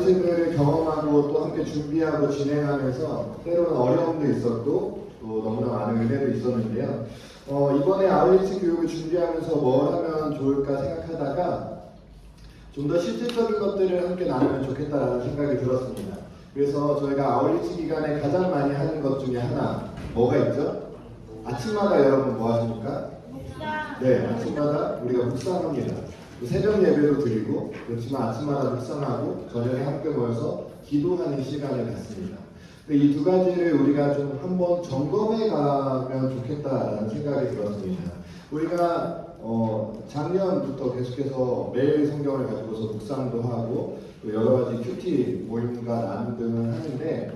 아울리치를 경험하고 또 함께 준비하고 진행하면서 때로는 어려움도 있었고 또 너무나 많은 은혜도 있었는데요. 이번에 아울리치 교육을 준비하면서 뭘 하면 좋을까 생각하다가 좀 더 실질적인 것들을 함께 나누면 좋겠다라는 생각이 들었습니다. 그래서 저희가 아울리치 기간에 가장 많이 하는 것 중에 하나 뭐가 있죠? 아침마다 여러분 뭐 하십니까? 네, 아침마다 우리가 묵상합니다. 새벽 예배도 드리고 그렇지만 아침마다 묵상하고 저녁에 함께 모여서 기도하는 시간을 갖습니다. 이 두 가지를 우리가 좀 한번 점검해 가면 좋겠다라는 생각이 들었습니다. 우리가 작년부터 계속해서 매일 성경을 가지고서 묵상도 하고 또 여러 가지 큐티 모임과 나눔 등을 하는데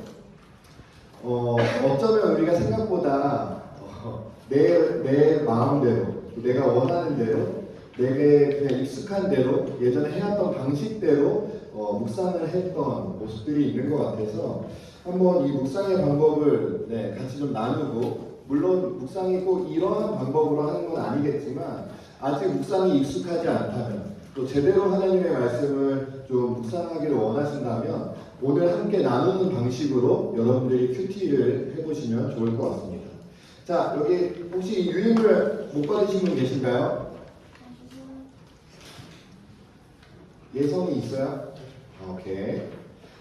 어쩌면 우리가 생각보다 내 마음대로 내가 원하는 대로 내게 그냥 익숙한 대로 예전에 해왔던 방식대로 묵상을 했던 모습들이 있는 것 같아서 한번 이 묵상의 방법을 같이 좀 나누고 물론 묵상이 꼭 이러한 방법으로 하는 건 아니겠지만 아직 묵상이 익숙하지 않다면 또 제대로 하나님의 말씀을 좀 묵상하기를 원하신다면 오늘 함께 나누는 방식으로 여러분들이 큐티를 해보시면 좋을 것 같습니다. 자, 여기 혹시 유인을 못 받으신 분 계신가요? 예성이 있어요? 오케이.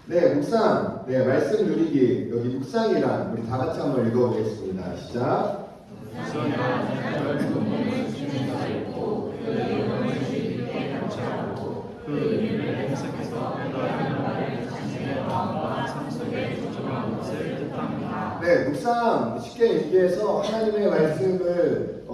네, 묵상. 네, 말씀 누리기. 여기 묵상이란 우리 다 같이 한번 읽어보겠습니다. 시작. 묵상이란 본문을 지내서 읽고 그 내용을 주의깊게 감찰하고 그 의미를 해석해서 하나님의 말을 자신의 마음과 삶 속에 조정한 것을 뜻합니다. 네, 묵상. 쉽게 얘기해서 하나님의 말씀을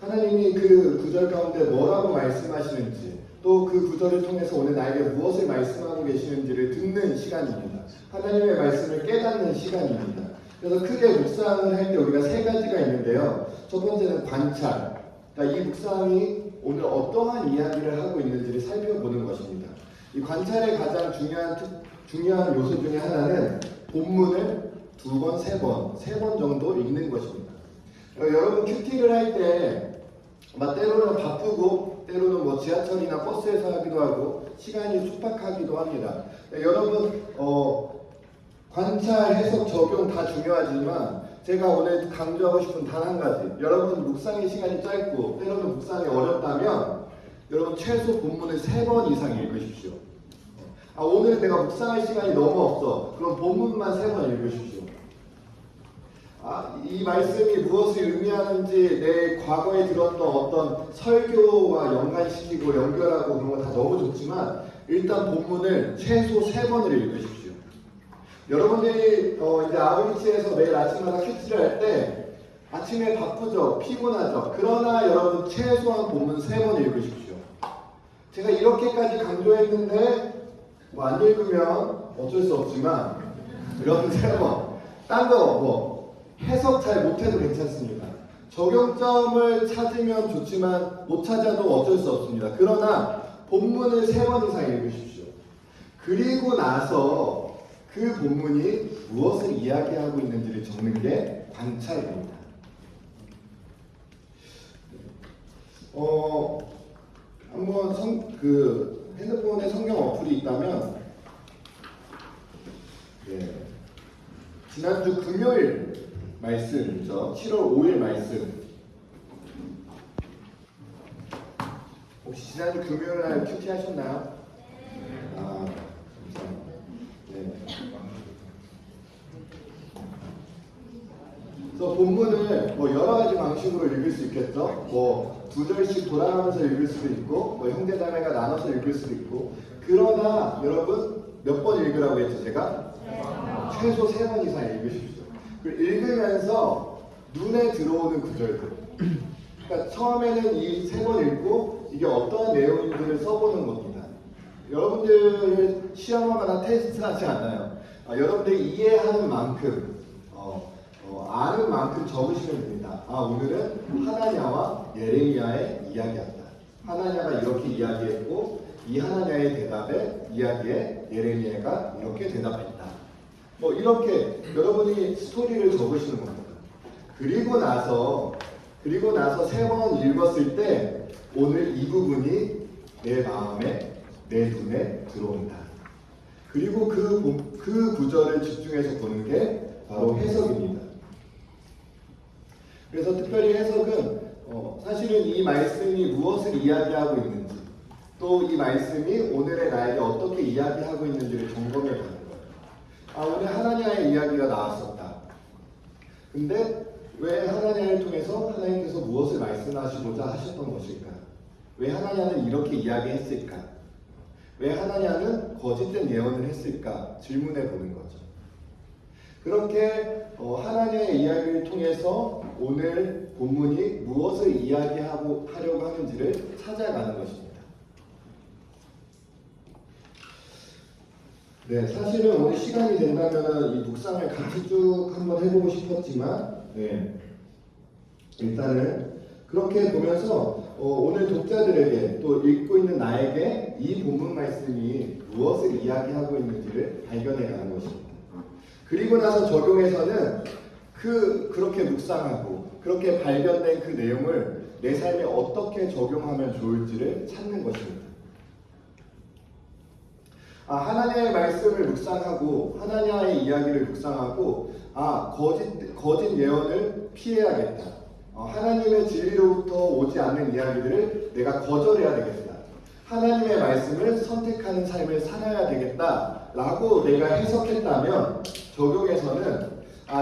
하나님이 그 구절 가운데 뭐라고 말씀하시는지 또 그 구절을 통해서 오늘 나에게 무엇을 말씀하고 계시는지를 듣는 시간입니다. 하나님의 말씀을 깨닫는 시간입니다. 그래서 크게 묵상을 할 때 우리가 세 가지가 있는데요. 첫 번째는 관찰. 그러니까 이 묵상이 오늘 어떠한 이야기를 하고 있는지를 살펴보는 것입니다. 이 관찰의 가장 중요한 요소 중에 하나는 본문을 두 번, 세 번 정도 읽는 것입니다. 여러분 큐티를 할 때 때로는 바쁘고 때로는 뭐 지하철이나 버스에서 하기도 하고 시간이 촉박하기도 합니다. 여러분 관찰, 해석, 적용 다 중요하지만 제가 오늘 강조하고 싶은 단 한 가지, 여러분 묵상의 시간이 짧고 때로는 묵상이 어렵다면 여러분 최소 본문을 3번 이상 읽으십시오. 오늘 내가 묵상할 시간이 너무 없어. 그럼 본문만 3번 읽으십시오. 이 말씀이 무엇을 의미하는지 내 과거에 들었던 어떤 설교와 연관시키고 연결하고 그런 거 다 너무 좋지만 일단 본문을 최소 3번을 읽으십시오. 여러분들이 이제 아울리치에서 매일 아침마다 큐티를 할 때 아침에 바쁘죠, 피곤하죠. 그러나 여러분 최소한 본문 3번 읽으십시오. 제가 이렇게까지 강조했는데 안 읽으면 어쩔 수 없지만 여러분 3번. 딴 거 해석 잘 못해도 괜찮습니다. 적용점을 찾으면 좋지만 못 찾아도 어쩔 수 없습니다. 그러나 본문을 3번 이상 읽으십시오. 그리고 나서 그 본문이 무엇을 이야기하고 있는지를 적는 게 관찰입니다. 한번 핸드폰에 성경 어플이 있다면 지난주 금요일 말씀이죠. 7월 5일 말씀. 혹시 지난주 금요일날 큐티 하셨나요? 감사합니다. 네. 그래서 본문을 여러 가지 방식으로 읽을 수 있겠죠. 두 절씩 돌아가면서 읽을 수도 있고, 형제자매가 나눠서 읽을 수도 있고. 그러나 여러분 몇 번 읽으라고 했죠, 제가? 최소 3번 이상 읽으십시오. 읽으면서 눈에 들어오는 구절들. 그러니까 처음에는 이 3번 읽고 이게 어떠한 내용인지를 써보는 겁니다. 여러분들 시험하거나 테스트하지 않아요. 여러분들이 이해하는 만큼, 아는 만큼 적으시면 됩니다. 오늘은 하나냐와 예레미야의 이야기였다. 하나냐가 이렇게 이야기했고 이 하나냐의 대답에 이야기에 예레미야가 이렇게 대답했다. 이렇게 여러분이 스토리를 적으시는 겁니다. 그리고 나서 3번 읽었을 때 오늘 이 부분이 내 마음에 내 눈에 들어온다. 그리고 그 구절을 집중해서 보는 게 바로 해석입니다. 그래서 특별히 해석은 사실은 이 말씀이 무엇을 이야기하고 있는지, 또 이 말씀이 오늘의 나에게 어떻게 이야기하고 있는지를 점검해 가는 거예요. 오늘 하나냐의 이야기가 나왔었다. 근데 왜 하나냐를 통해서 하나님께서 무엇을 말씀하시고자 하셨던 것일까? 왜 하나냐는 이렇게 이야기했을까? 왜 하나냐는 거짓된 예언을 했을까? 질문해 보는 거죠. 그렇게 하나냐의 이야기를 통해서 오늘 본문이 무엇을 이야기하려고 하는지를 찾아가는 것입니다. 네, 사실은 오늘 시간이 된다면 이 묵상을 같이 쭉 한번 해보고 싶었지만, 일단은 그렇게 보면서 오늘 독자들에게 또 읽고 있는 나에게 이 본문 말씀이 무엇을 이야기하고 있는지를 발견해가는 것입니다. 그리고 나서 적용해서는 그렇게 묵상하고 그렇게 발견된 그 내용을 내 삶에 어떻게 적용하면 좋을지를 찾는 것입니다. 하나님의 말씀을 묵상하고 하나님의 이야기를 묵상하고 거짓 예언을 피해야겠다. 하나님의 진리로부터 오지 않는 이야기들을 내가 거절해야 되겠다. 하나님의 말씀을 선택하는 삶을 살아야 되겠다 라고 내가 해석했다면 적용해서는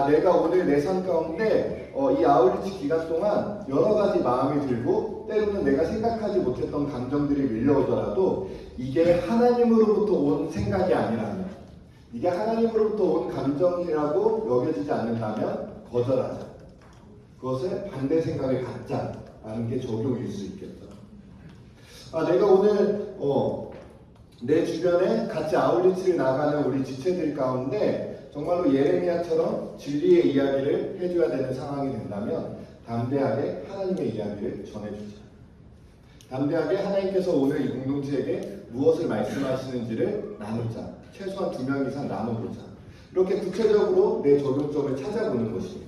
내가 오늘 내 삶 가운데 이 아울리치 기간 동안 여러 가지 마음이 들고 때로는 내가 생각하지 못했던 감정들이 밀려오더라도 이게 하나님으로부터 온 생각이 아니라면, 이게 하나님으로부터 온 감정이라고 여겨지지 않는다면 거절하자. 그것을 반대 생각을 갖자라는 게 적용일 수 있겠다. 내가 오늘 내 주변에 같이 아울리치를 나가는 우리 지체들 가운데 정말로 예레미야처럼 진리의 이야기를 해줘야 되는 상황이 된다면 담대하게 하나님의 이야기를 전해주자. 담대하게 하나님께서 오늘 이 공동체에게 무엇을 말씀하시는지를 나누자. 최소한 2명 이상 나눠보자. 이렇게 구체적으로 내 적용점을 찾아보는 것입니다.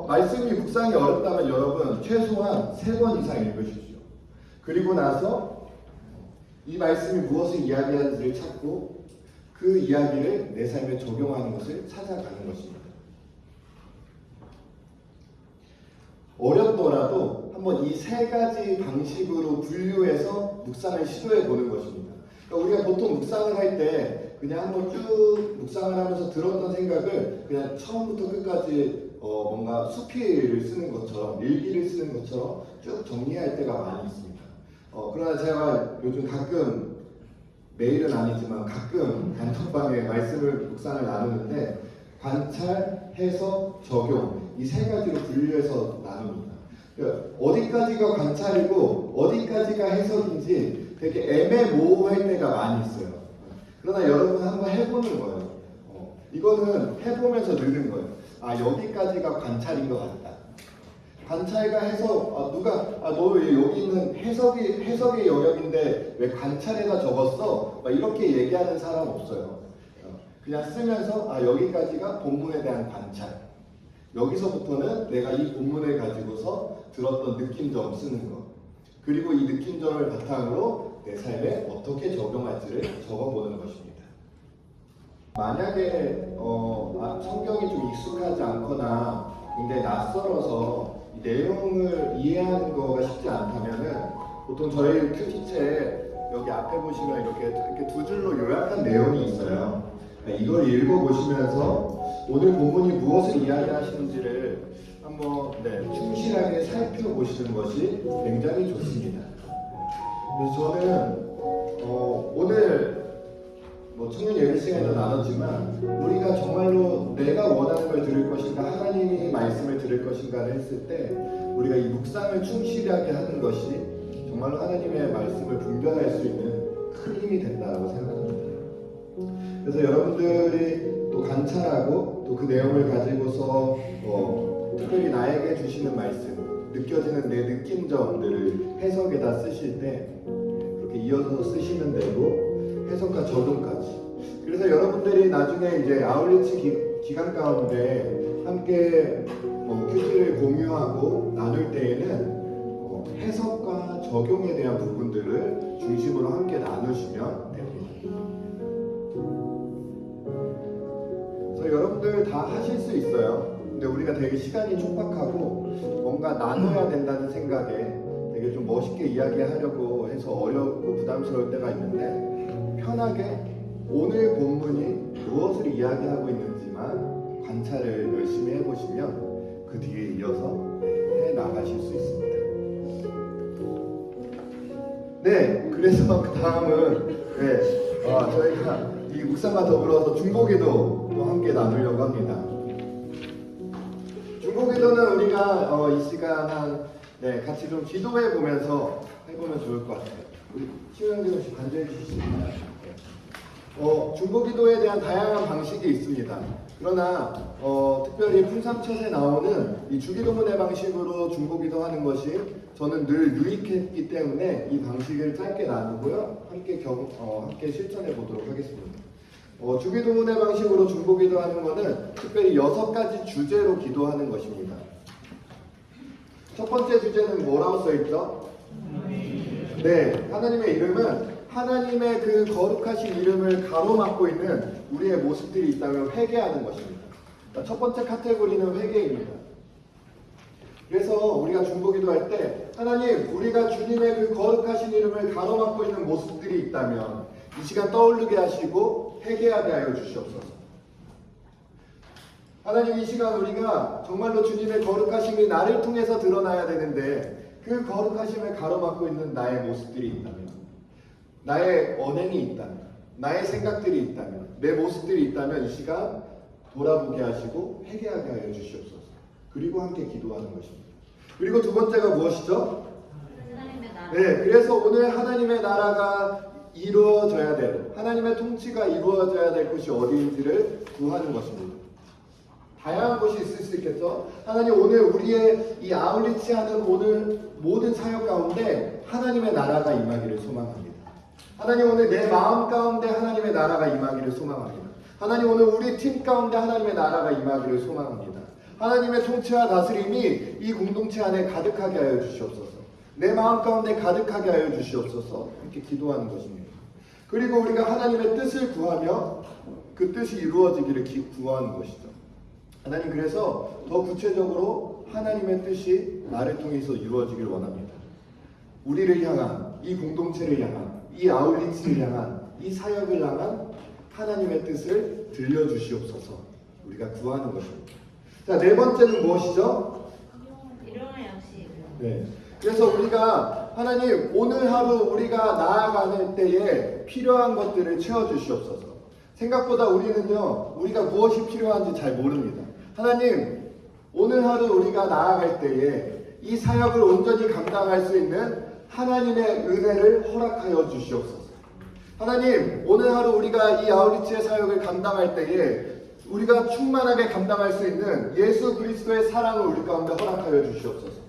말씀이 묵상이 어렵다면 여러분 최소한 3번 이상 읽으십시오. 그리고 나서 이 말씀이 무엇을 이야기하는지를 찾고 그 이야기를 내 삶에 적용하는 것을 찾아가는 것입니다. 어렵더라도 한번 이 3가지 방식으로 분류해서 묵상을 시도해 보는 것입니다. 그러니까 우리가 보통 묵상을 할 때 그냥 한번 쭉 묵상을 하면서 들었던 생각을 그냥 처음부터 끝까지 뭔가 수필을 쓰는 것처럼, 일기를 쓰는 것처럼 쭉 정리할 때가 많이 있습니다. 그러나 제가 요즘 가끔, 매일은 아니지만 가끔 단톡방에 말씀을 묵상을 나누는데 관찰, 해석, 적용 이 3가지로 분류해서 나눕니다. 어디까지가 관찰이고 어디까지가 해석인지 되게 애매모호할 때가 많이 있어요. 그러나 여러분 한번 해보는 거예요. 이거는 해보면서 느는 거예요. 여기까지가 관찰인 것 같다. 관찰과 해석, 너 여기 있는 해석의 영역인데 왜 관찰에다 적었어? 이렇게 얘기하는 사람 없어요. 그냥 쓰면서 여기까지가 본문에 대한 관찰. 여기서부터는 내가 이 본문을 가지고서 들었던 느낌점 쓰는 것. 그리고 이 느낌점을 바탕으로 내 삶에 어떻게 적용할지를 적어보는 것입니다. 만약에 성경이 좀 익숙하지 않거나 굉장히 낯설어서 이 내용을 이해하는 거가 쉽지 않다면은 보통 저희 큐티체에 여기 앞에 보시면 이렇게 2줄로 요약한 내용이 있어요. 이걸 읽어보시면서 오늘 본문이 무엇을 이야기하시는지를 한번 충실하게 살펴보시는 것이 굉장히 좋습니다. 그래서 저는 오늘 청년 예배 시간에도 나눴지만 우리가 정말로 내가 원하는 걸 들을 것인가 하나님이 말씀을 들을 것인가를 했을 때 우리가 이 묵상을 충실하게 하는 것이 정말로 하나님의 말씀을 분별할 수 있는 큰 힘이 된다고 생각합니다. 그래서 여러분들이 또 관찰하고 또 그 내용을 가지고서 특별히 나에게 주시는 말씀, 느껴지는 내 느낌점들을 해석에다 쓰실 때 그렇게 이어서 쓰시면 되고 해석과 적용까지. 그래서 여러분들이 나중에 이제 아울리치 기간 가운데 함께 큐티를 공유하고 나눌 때에는 해석과 적용에 대한 부분들을 중심으로 함께 나누시면 됩니다. 그래서 여러분들 다 하실 수 있어요. 근데 우리가 되게 시간이 촉박하고 뭔가 나눠야 된다는 생각에 되게 좀 멋있게 이야기하려고 해서 어렵고 부담스러울 때가 있는데, 편하게 오늘 본문이 무엇을 이야기하고 있는지만 관찰을 열심히 해보시면 그 뒤에 이어서 해 나가실 수 있습니다. 네, 그래서 그 다음은 저희가 이 묵상과 더불어서 중보기도 또 함께 나누려고 합니다. 중보기도는 우리가 이 시간 같이 좀 기도해 보면서 해보면 좋을 것 같아요. 우리 신영진 씨 간절히 주시나요? 중보기도에 대한 다양한 방식이 있습니다. 그러나 특별히 풍삼천에 나오는 이 주기도문의 방식으로 중보기도하는 것이 저는 늘 유익했기 때문에 이 방식을 짧게 나누고요, 함께 실천해 보도록 하겠습니다. 주기도문의 방식으로 중보기도하는 것은 특별히 6가지 주제로 기도하는 것입니다. 첫 번째 주제는 뭐라고 써있죠? 네, 하나님의 이름은 하나님의 그 거룩하신 이름을 가로막고 있는 우리의 모습들이 있다면 회개하는 것입니다. 첫 번째 카테고리는 회개입니다. 그래서 우리가 중보기도할 때 하나님, 우리가 주님의 그 거룩하신 이름을 가로막고 있는 모습들이 있다면 이 시간 떠오르게 하시고 회개하게 하여 주시옵소서. 하나님, 이 시간 우리가 정말로 주님의 거룩하심이 나를 통해서 드러나야 되는데 그 거룩하심을 가로막고 있는 나의 모습들이 있다면, 나의 언행이 있다면, 나의 생각들이 있다면, 내 모습들이 있다면 이 시간 돌아보게 하시고 회개하게 하여 주시옵소서. 그리고 함께 기도하는 것입니다. 그리고 두 번째가 무엇이죠? 하나님의 나라. 네, 그래서 오늘 하나님의 나라가 이루어져야 될, 하나님의 통치가 이루어져야 될 곳이 어디인지를 구하는 것입니다. 다양한 곳이 있을 수 있겠죠. 하나님, 오늘 우리의 이 아울리치하는 오늘 모든 사역 가운데 하나님의 나라가 임하기를 소망합니다. 하나님, 오늘 내 마음 가운데 하나님의 나라가 임하기를 소망합니다. 하나님, 오늘 우리 팀 가운데 하나님의 나라가 임하기를 소망합니다. 하나님의 통치와 다스림이 이 공동체 안에 가득하게 하여 주시옵소서. 내 마음 가운데 가득하게 하여 주시옵소서. 이렇게 기도하는 것입니다. 그리고 우리가 하나님의 뜻을 구하며 그 뜻이 이루어지기를 구하는 것이죠. 하나님, 그래서 더 구체적으로 하나님의 뜻이 나를 통해서 이루어지길 원합니다. 우리를 향한, 이 공동체를 향한, 이 아울리치를 향한, 이 사역을 향한 하나님의 뜻을 들려주시옵소서. 우리가 구하는 것입니다. 자, 네 번째는 무엇이죠? 일용할 양식. 네. 그래서 우리가 하나님, 오늘 하루 우리가 나아가는 때에 필요한 것들을 채워주시옵소서. 생각보다 우리는요, 우리가 무엇이 필요한지 잘 모릅니다. 하나님, 오늘 하루 우리가 나아갈 때에 이 사역을 온전히 감당할 수 있는 하나님의 은혜를 허락하여 주시옵소서. 하나님, 오늘 하루 우리가 이 아우리치의 사역을 감당할 때에 우리가 충만하게 감당할 수 있는 예수 그리스도의 사랑을 우리 가운데 허락하여 주시옵소서.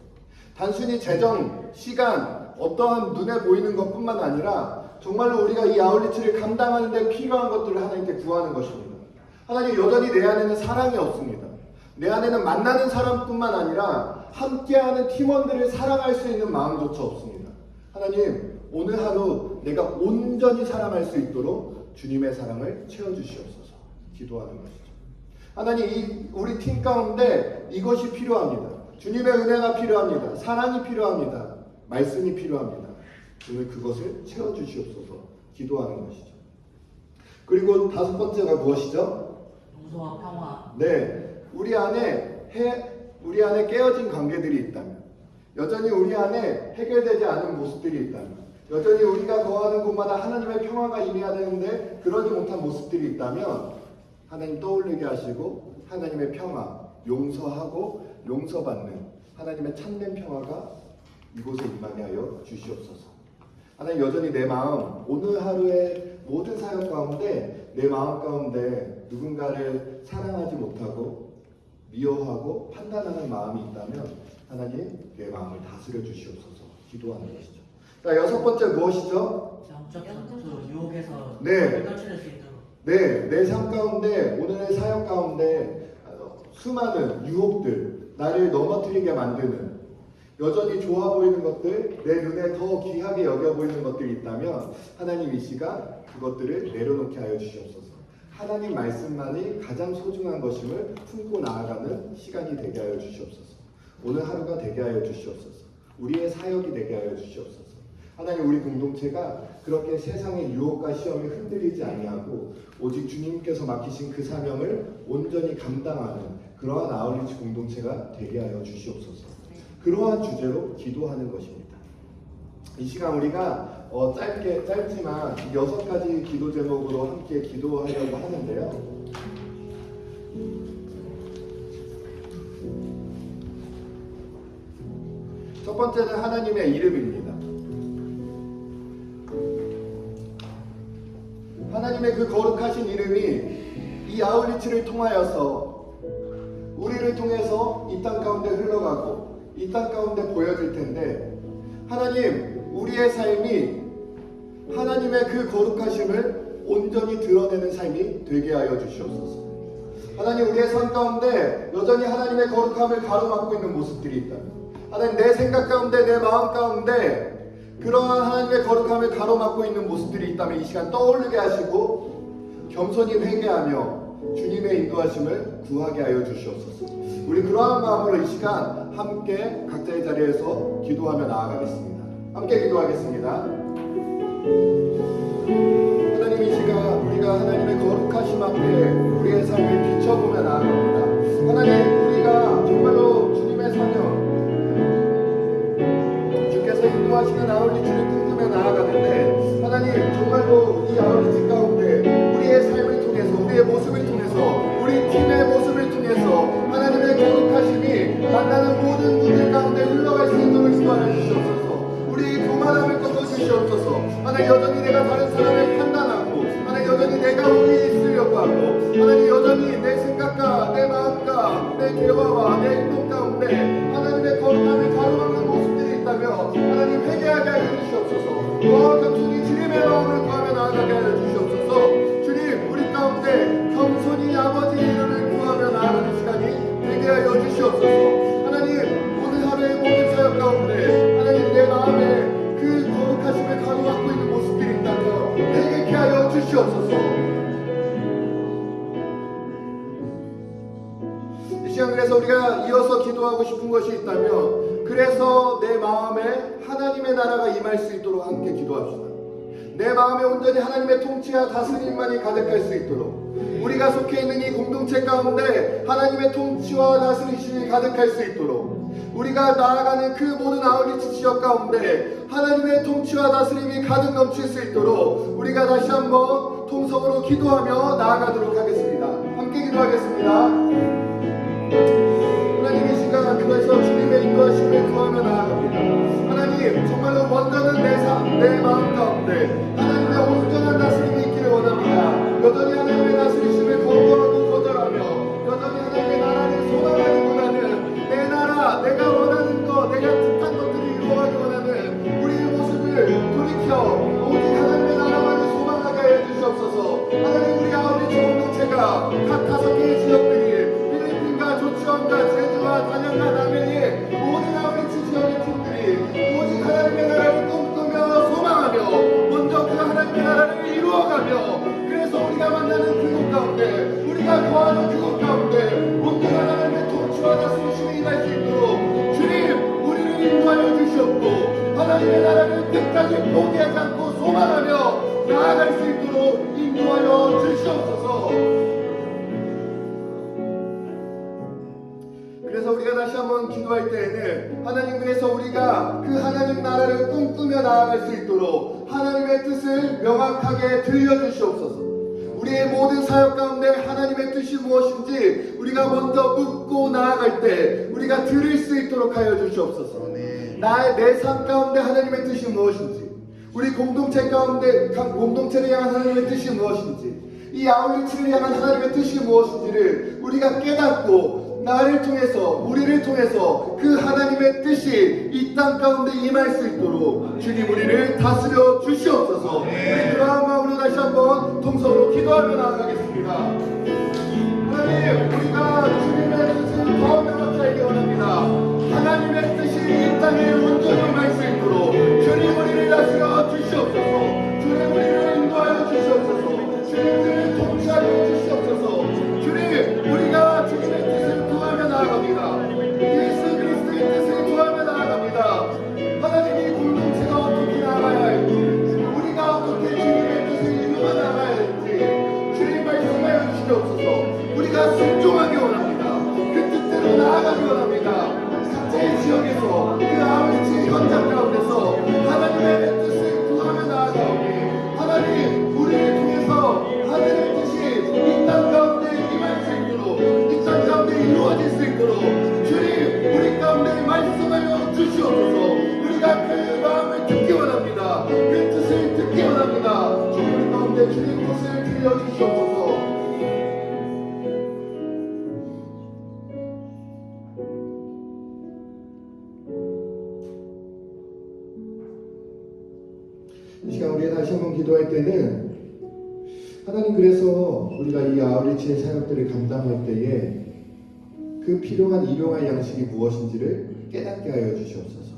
단순히 재정, 시간, 어떠한 눈에 보이는 것뿐만 아니라 정말로 우리가 이 아울리치를 감당하는 데 필요한 것들을 하나님께 구하는 것입니다. 하나님, 여전히 내 안에는 사랑이 없습니다. 내 안에는 만나는 사람뿐만 아니라 함께하는 팀원들을 사랑할 수 있는 마음조차 없습니다. 하나님, 오늘 하루 내가 온전히 사랑할 수 있도록 주님의 사랑을 채워주시옵소서. 기도하는 것이죠. 하나님, 우리 팀 가운데 이것이 필요합니다. 주님의 은혜가 필요합니다. 사랑이 필요합니다. 말씀이 필요합니다. 오늘 그것을 채워주시옵소서. 기도하는 것이죠. 그리고 다섯 번째가 무엇이죠? 용서와 평화. 네, 우리 안에 깨어진 관계들이 있다면, 여전히 우리 안에 해결되지 않은 모습들이 있다면, 여전히 우리가 거하는 곳마다 하나님의 평화가 임해야 되는데 그러지 못한 모습들이 있다면 하나님 떠올리게 하시고 하나님의 평화, 용서하고 용서받는 하나님의 참된 평화가 이곳에 임하게 하여 주시옵소서. 하나님, 여전히 내 마음, 오늘 하루의 모든 사역 가운데 내 마음 가운데 누군가를 사랑하지 못하고 미워하고 판단하는 마음이 있다면 하나님, 내 마음을 다스려 주시옵소서. 기도하는 것이죠. 자, 여섯 번째 무엇이죠? 영적 전투, 유혹에서 네. 떨쳐낼 수 있도록. 네, 내 삶 가운데, 오늘의 사역 가운데 수많은 유혹들, 나를 넘어뜨리게 만드는 여전히 좋아 보이는 것들, 내 눈에 더 귀하게 여겨 보이는 것들이 있다면 하나님 이 시간 그것들을 내려놓게 하여 주시옵소서. 하나님 말씀만이 가장 소중한 것임을 품고 나아가는 시간이 되게 하여 주시옵소서. 오늘 하루가 되게 하여 주시옵소서. 우리의 사역이 되게 하여 주시옵소서. 하나님, 우리 공동체가 그렇게 세상의 유혹과 시험에 흔들리지 아니하고 오직 주님께서 맡기신 그 사명을 온전히 감당하는 그러한 아울리치 공동체가 되게 하여 주시옵소서. 그러한 주제로 기도하는 것입니다. 이 시간 우리가 짧지만 6가지 기도 제목으로 함께 기도하려고 하는데요. 첫 번째는 하나님의 이름입니다. 하나님의 그 거룩하신 이름이 이 아울리치를 통하여서 우리를 통해서 이 땅 가운데 흘러가고 이 땅 가운데 보여질 텐데, 하나님, 우리의 삶이 하나님의 그 거룩하심을 온전히 드러내는 삶이 되게 하여 주시옵소서. 하나님, 우리의 삶 가운데 여전히 하나님의 거룩함을 가로막고 있는 모습들이 있다면, 하나님, 내 생각 가운데, 내 마음 가운데 그러한 하나님의 거룩함을 가로막고 있는 모습들이 있다면 이 시간 떠올리게 하시고 겸손히 회개하며 주님의 인도하심을 구하게 하여 주시옵소서. 우리 그러한 마음으로 이 시간 함께 각자의 자리에서 기도하며 나아가겠습니다. 함께 기도하겠습니다. 하나님, 이 시간 우리가 하나님의 거룩하심 앞에 우리의 삶을 비춰보며 나아갑니다. 하나님, 우리가 정말로 주님의 사명, 주께서 인도하시는 아울리치를 꿈꾸며 나아가는데, 하나님, 정말로 이 아울리치 가운데 우리의 삶을 통해서, 우리의 모습을 통해서, 우리 팀의 모습을 통해서 하나님의 거룩하심이 만나는 모든 분들 가운데 흘러갈 수 있도록 인도하여 주시옵소서. 우리 교만함을 꺾어주시옵소서. 하나님, 여전히 내가 다른 사람을 판단하고, 하나님, 여전히 내가 우위에 있으려고 하고, 하나님, 여전히 내 생각과 내 마음과 내 대화와 내 행동 가운데 하나님의 거룩함을 가로막는 모습들이 있다면 하나님, 회개하게 하여 주시옵소서. 겸손히 주님의 마음을 구하며 나아가게 하여 주시옵소서. 주님, 우리 가운데 겸손히 아버지의 이름을 구하며 나아가는 시간이 되게 하여 주시옵소서. 하나님, 오늘 하루의 모든 사역 가운데 하나님, 내 마음에 그 거룩하심을 가로막고 있는 모습들이 있다면 회개케 하여 주시옵소서. 이 시간 그래서 우리가 이어서 기도하고 싶은 것이 있다면, 그래서 내 마음에 하나님의 나라가 임할 수 있도록 함께 기도합시다. 내 마음에 온전히 하나님의 통치와 다스림만이 가득할 수 있도록, 우리가 속해 있는 이 공동체 가운데 하나님의 통치와 다스리심이 가득할 수 있도록, 우리가 나아가는 그 모든 아울리치 지역 가운데 하나님의 통치와 다스림이 가득 넘칠 수 있도록 우리가 다시 한번 통성으로 기도하며 나아가도록 하겠습니다. 함께 기도하겠습니다. 하나님, 이 시간 그래서 주님의 인도하심을 구하며 나아갑니다. 하나님, 정말로 먼저는 내 마음 가운데 하나님의 온전한 다스림이 있기를 원합니다. 여전히 하나님의 다스리심을 거부하고 거절하며 여전히 하나님의 나라를 소망하기보다는 내 나라, 내가 원하는 것, 내가 뜻한 것들을 이루어가기 원하는 우리의 모습을 돌이켜 오직 하나님의 나라만을 소망하게 하여 주시옵소서. 하나님, 우리 아울리치 공동체가 각 5개의 지역들이 필리핀과 조치원과 제주와 단양과 남해의 모든 아울리치 지역의 팀들이 오직 하나님의 나라를 꿈꾸며 소망하며 먼저 그 하나님의 나라를 이루어가며, 그래서 우리가 만나는 그곳 가운데, 우리가 거하는 그곳 가운데 온전한 하나님의 통치와 다스리심이 임할 수 있도록 주님, 우리를 인도하여 주시옵고 하나님의 나라를 끝까지 포기하지 않고 소망하며 나아갈 수 있도록 인도하여 주시옵소서. 그래서 우리가 다시 한번 기도할 때에는 하나님, 그래서 우리가 그 하나님 나라를 꿈꾸며 나아갈 수 있도록 하나님의 뜻을 명확하게 들려주시옵소서. 우리의 모든 사역 가운데 하나님의 뜻이 무엇인지 우리가 먼저 묻고 나아갈 때 우리가 들을 수 있도록 하여 주시옵소서. 내 삶 가운데 하나님의 뜻이 무엇인지, 우리 공동체 가운데 공동체를 향한 하나님의 뜻이 무엇인지, 이 아울리치를 향한 하나님의 뜻이 무엇인지를 우리가 깨닫고 나를 통해서, 우리를 통해서 그 하나님의 뜻이 이 땅 가운데 임할 수 있도록 주님, 우리를 다스려 주시옵소서. 우리 그러한 마음으로 다시 한번 통성으로 기도하며 나아가겠습니다. 하나님, 우리가 주님의 뜻을 더 명확히 알기 원합니다. 하나님의 뜻이 이 땅 세상에 온전히 임할 수 있도록 주님 우리를 다스려 주시옵소서. 주님 우리를 인도하여 주시옵소서. 주님 우리를 통치하여 주시옵소서. 주님 우리가 주님의 뜻을 구하며 나아갑니다. 예수 그리스도의 뜻을 구하며 나아갑니다. 하나님이 공동체가 어떻게 나아가야 할지, 우리가 어떻게 주님의 뜻을 이루어 나가야 할지 주님 말씀하여 주시옵소서. 우리가 순종하기 원합니다. 그 뜻대로 나아가기 원합니다. 각자의 지역에서 그 아우리치 현장 가운데서 하나님의 뜻을 구하며 나아가오니 하나님 우리를 통해서 하늘의 뜻이 이 땅 가운데 임할 수 있도록, 이 땅 가운데 이루어질 수 있도록 주님 우리 가운데 말씀하여 주시옵소서. 우리가 그 마음을 듣기 원합니다. 그 뜻을 듣기 원합니다. 주님 우리 가운데 주님 뜻을 들려주시옵소서. 이 시간 우리 다시 한번 기도할 때는 하나님 그래서 우리가 이 아우리치의 사역들을 감당할 때에 그 필요한 일용할 양식이 무엇인지를 깨닫게 하여 주시옵소서.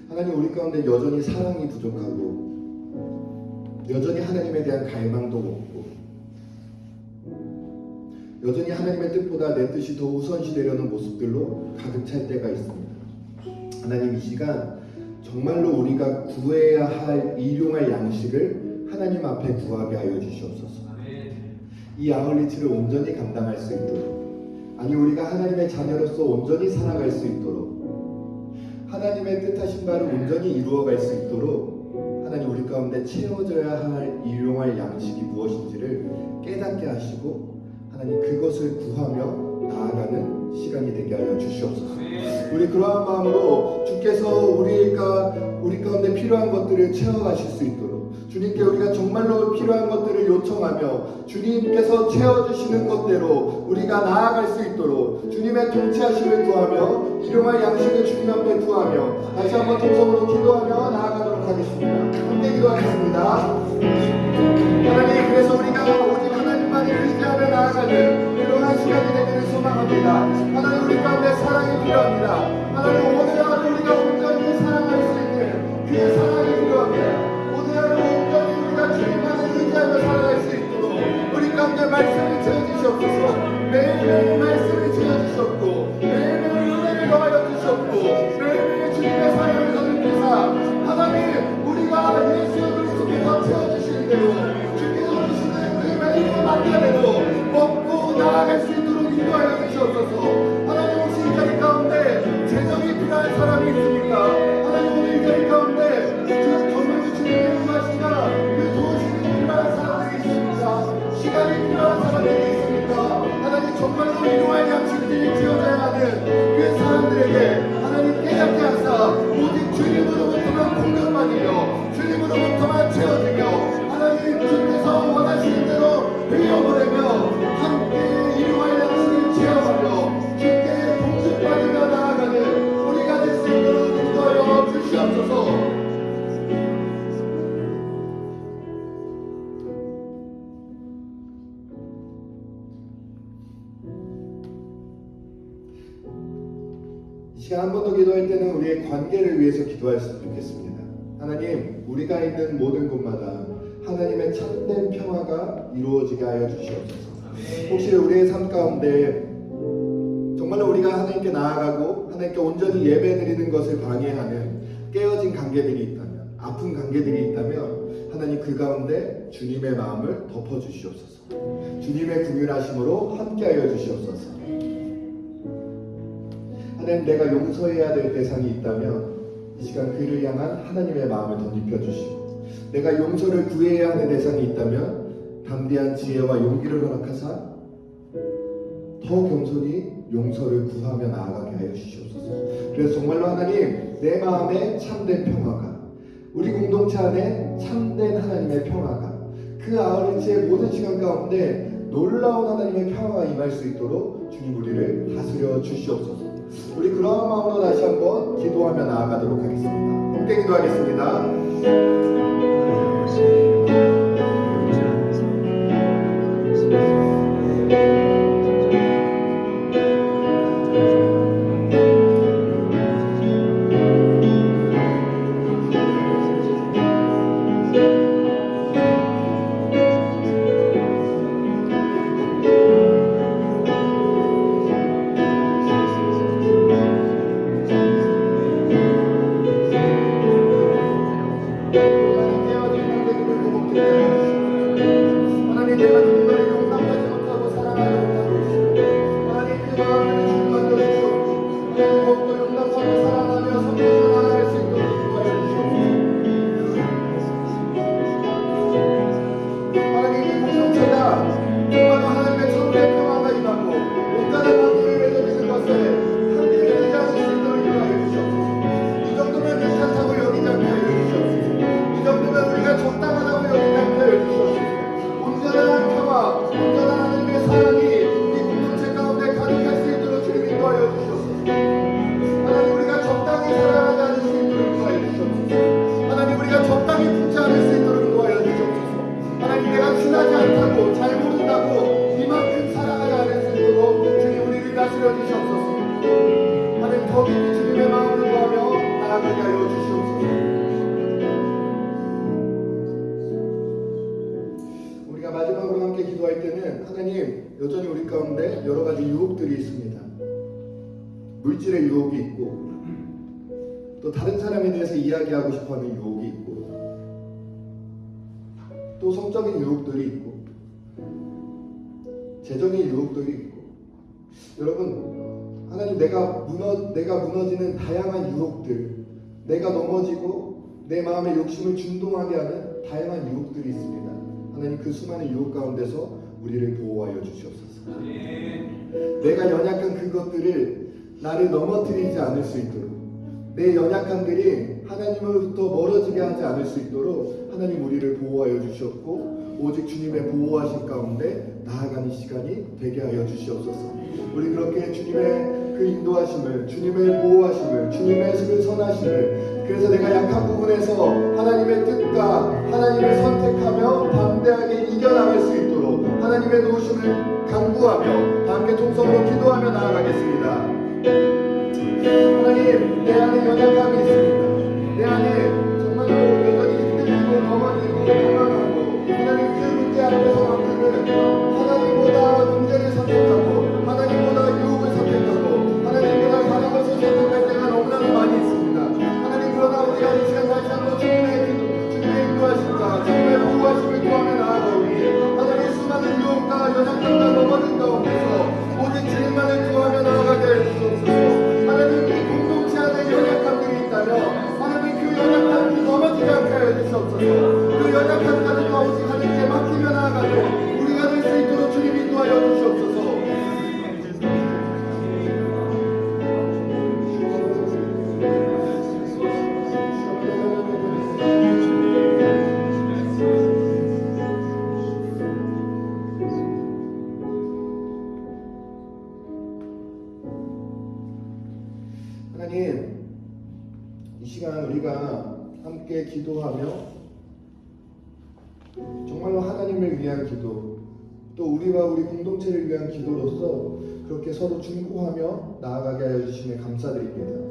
하나님 우리 가운데 여전히 사랑이 부족하고 여전히 하나님에 대한 갈망도 없고 여전히 하나님의 뜻보다 내 뜻이 더 우선시되려는 모습들로 가득 찰 때가 있습니다. 하나님 이 시간 정말로 우리가 구해야 할 일용할 양식을 하나님 앞에 구하게 하여 주시옵소서. 이 아울리치를 온전히 감당할 수 있도록, 아니 우리가 하나님의 자녀로서 온전히 살아갈 수 있도록, 하나님의 뜻하신 바를 온전히 이루어갈 수 있도록 하나님 우리 가운데 채워져야 할 일용할 양식이 무엇인지를 깨닫게 하시고 하나님 그것을 구하며 나아가는 시간이 되게 하여 주시옵소서. 우리 그러한 마음으로 주께서 우리 가운데 필요한 것들을 채워가실 수 있도록 주님께 우리가 정말로 필요한 것들을 요청하며 주님께서 채워주시는 것대로 우리가 나아갈 수 있도록 주님의 통치하심을 구하며 일용할 양식을 주님 앞에 구하며 다시 한번 통성으로 기도하며 나아가도록 하겠습니다. 함께 기도하겠습니다. 하나님 그래서 우리가 오직 하나님만을 의지하며 나아가는 그러한 시간이 되기를 소망합니다. 하나님 우리 가운데 사랑이 필요합니다. 하나님 오늘 하루 우리가 온전히 사랑할 수 있는 그 사랑이 필요합니다. 오늘 하루 온전히 우리가 주님만을 의지하며 살아갈 수 있도록 우리 가운데 말씀을 채워주시옵소서. 매일매일 말씀을 채워주시옵고 매일매일 은혜를 더하여 주시옵고 매일매일 주님의 사랑을 더느끼사 하나님 우리가 예수 그리스도께서 채워주시는 대로 주께서 주시는 그 매일의 만나대로 먹고 나아갈 수 있도록 인도하여 주시옵소서. 하나님 혹시 이 자리 가운데 재정이 필요한 사람이 있습니까? 하나님 오늘 이 자리 가운데 정말로 주님의 임하시나 그 도우심이 필요한 사람들이 있습니까? 시간이 필요한 사람들이 있습니까? 하나님 정말로 일용할 양식들이 지어져야 하는 그 사람들에게 하나님 깨닫게 하사 오직 주님으로부터만 공격받으며 주님으로부터만 채워지며 하나님 주께서 원하시는 대로 흘려보내며 함께 일용할 양식을 체험하며 주께 복습받으며 나아가는 우리가 될 수 있도록 인도하여 주시옵소서. 이 시간 한 번 더 기도할 때는 우리의 관계를 위해서 기도했으면 좋겠습니다. 하나님 우리가 있는 모든 곳마다 하나님의 참된 평화가 이루어지게 하여 주시옵소서. 혹시 우리의 삶 가운데 정말로 우리가 하나님께 나아가고 하나님께 온전히 예배드리는 것을 방해하는 깨어진 관계들이 있다면, 아픈 관계들이 있다면 하나님 그 가운데 주님의 마음을 덮어주시옵소서. 주님의 긍휼하심으로 함께하여 주시옵소서. 하나님 내가 용서해야 될 대상이 있다면 이 시간 그를 향한 하나님의 마음을 덧입혀 주시고 내가 용서를 구해야 하는 대상이 있다면 담대한 지혜와 용기를 허락하사 더 겸손히 용서를 구하며 나아가게 하여 주시옵소서. 그래서 정말로 하나님 내 마음에 참된 평화가 우리 공동체 안에 참된 하나님의 평화가 그 아우리치의 모든 시간 가운데 놀라운 하나님의 평화가 임할 수 있도록 주님 우리를 다스려 주시옵소서. 우리 그러한 마음으로 다시 한번 기도하며 나아가도록 하겠습니다. 함께 기도하겠습니다. 깨어진 관계들을 회복되게 하여 주시옵소서. 하나님 내가 누군가를 용납하지 못하고 사랑하지 못하고 있습니다. 하나님 그 마음을 주님만져 주시옵소서. 하나님 더욱더 용납하며 사랑하며 섬기며 나아갈 수 있도록 도와여 주시옵소서. 하나님 이 공동체가 정말로 하나님의 천국의 평화가 임하고 온전한 관계를 맺어지는 것을 함께 의지할 수 있도록 인도하여 주시옵소서. 이 정도면 괜찮다고 여기지 않게 하여 주시옵소서. 이 정도면 우리가 적당하다고 여기지 않게 하여 주시옵소서. 온전한 평화, 온전한 하나님의 사랑이 이 공동체 가운데 가득할 수 있도록 주님 인도하여 주시옵소서. 하나님 우리가 적당히 살아가지 않을 수 있도록 인도하여 주시옵소서. 하나님 우리가 적당히 품지 않을 수 있도록 인도하여 주시옵소서. 하나님 내가 친하지 않다고 잘 모른다고 이만큼 사랑하지 않을 수 있도록 주님 우리를 다스려 주시옵소서. 하나님 더 깊이 주님의 마음을 구하며 나아가게 하여 주시옵소서. 우리가 마지막으로 함께 기도할 때는 하나님 여전히 우리 가운데 여러 가지 유혹들이 있습니다. 물질의 유혹이 있고 또 다른 사람에 대해서 이야기하고 싶어하는 유혹이 있고 또 성적인 유혹들이 있고 재정의 유혹들이 있고 여러분 하나님 내가 무너지는 다양한 유혹들 내가 넘어지고 내 마음의 욕심을 준동하게 하는 다양한 유혹들이 있습니다. 하나님 그 수많은 유혹 가운데서 우리를 보호하여 주시옵소서. 내가 연약한 그것들을 나를 넘어뜨리지 않을 수 있도록 내 연약함들이 하나님으로부터 멀어지게 하지 않을 수 있도록 하나님 우리를 보호하여 주셨고 오직 주님의 보호하심 가운데 나아가는 시간이 되게 하여 주시옵소서. 우리 그렇게 주님의 그 인도하심을 주님의 보호하심을 주님의 그 선하심을 그래서 내가 약한 부분에서 하나님의 뜻과 하나님을 선택하며 담대하게 이겨나갈 수 있도록 하나님의 도우심을 간구하며 함께 통성으로 기도하며 나아가겠습니다. 하나님 내 안에 연약함이 있습니다. 내 안에 정말로 여전히 힘들고 넘어지고 당황하고 하나님 그 문제 앞에서만큼은 하나님보다 문제를 선택하고 하나님보다 유혹을 선택하고 하나님보다 다른 것을 선택할 때가 너무나도 많이 있습니다. 하나님 그러나 우리가 이 시간 다시 한번 주님의 인도하심과 주님의 보호하심을 구하며 나아가오니 하나님 수많은 유혹과 연약함과 넘어진 가운데서 오직 주님만을 구하며 나아가게 해주옵소서. 하나님 이 공동체 안에 연약함들이 있다면 하나님 그 연약함을 넘어지지 않게 하여 주시옵소서. 그 연약한 자들과 오직 하나님께 맡기며 나아가도 우리가 될 수 있도록 주님 인도하여 주시옵소서. 하나님 이 시간 우리가 함께 기도하며 정말로 하나님을 위한 기도 또 우리와 우리 공동체를 위한 기도로서 그렇게 서로 중보하며 나아가게 하여 주심에 감사드립니다.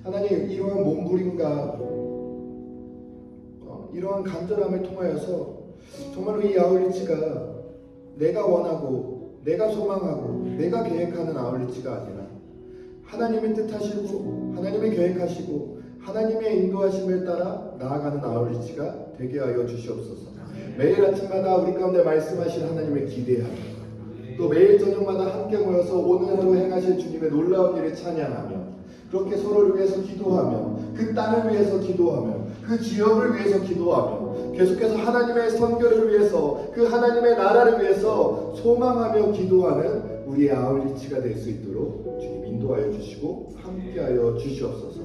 하나님 이러한 몸부림과 이러한 간절함을 통하여서 정말로 이 아울리치가 내가 원하고 내가 소망하고 내가 계획하는 아울리치가 아니라 하나님의 뜻하시고 하나님의 계획하시고 하나님의 인도하심을 따라 나아가는 아울리치가 되게 하여 주시옵소서. 매일 아침마다 우리 가운데 말씀하실 하나님을 기대하며 또 매일 저녁마다 함께 모여서 오늘 하루 행하실 주님의 놀라운 일을 찬양하며 그렇게 서로를 위해서 기도하며 그 땅을 위해서 기도하며 그 지역을 위해서 기도하며 계속해서 하나님의 선교를 위해서 그 하나님의 나라를 위해서 소망하며 기도하는 우리의 아울리치가 될 수 있도록 주님 인도하여 주시고 함께하여 주시옵소서.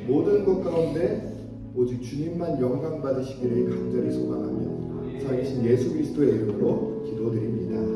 모든 것 가운데 오직 주님만 영광 받으시기를 간절히 소망하며 살아계신 예수 그리스도의 이름으로 기도드립니다.